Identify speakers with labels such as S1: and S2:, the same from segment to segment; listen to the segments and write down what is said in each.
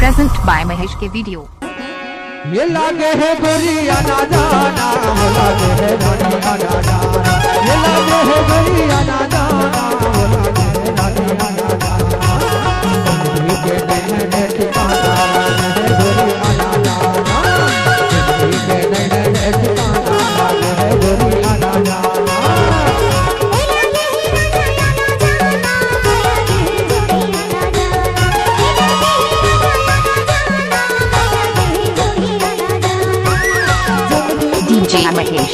S1: Present by Mahesh के video.
S2: ये लागे है गोरिया ना जाना, लागे है गोरिया ना जाना, ये लागे है गोरिया ना जाना, लागे है गोरिया ना जाना, के नैने ठिकाना है गोरिया ना जाना, के नैने ठिकाना है गोरिया ना जाना।
S1: DJ महेश।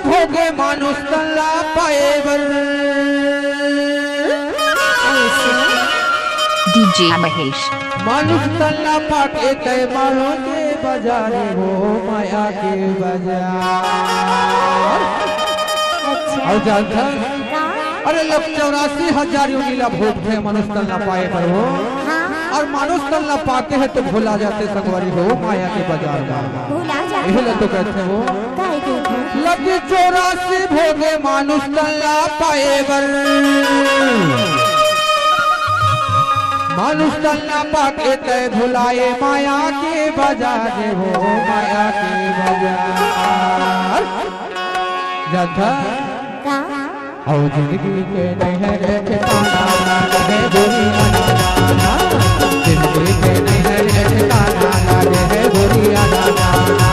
S1: भोगे मानुष तल्ला पाएवर DJ महेश।
S2: मानुष तल्ला पाके तय मारो के बाजारे हो माया के बाजार। और जानता अरे लोग 84,000 नीला भोग थे मानुष तल्ला पाए पर हो, और मानुष तल्ला पाते हैं तो भूला जाते संगवारी हो माया के बाजार में। यही तो कहते हो लगे 84 भोगे मानुष तल्ला पाएवर, मानुष तल्ला पाके तय भुलाए माया के बाजार हो माया के बाजार। जानता और जिंदगी के नहीं है ठिकाना है गोरिया ना जाना, जिंदगी के नहीं है ठिकाना है गोरिया ना जाना।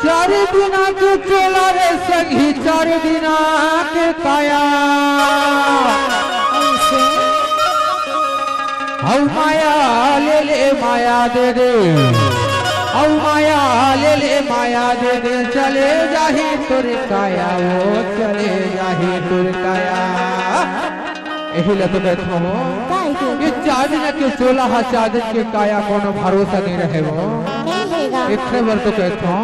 S2: चार दिना के चोला रे सही 4 दिना के काया, औ माया ले माया दे दे, औ माया ले माया दे दे, चले जाही तुर काया वो चले जाही तुर काया। यही तो कहता हूँ ये 4 दिन के 16,000 दिन के काया कोनो भरोसा नहीं रहे वो। एक बार तो कहता हूँ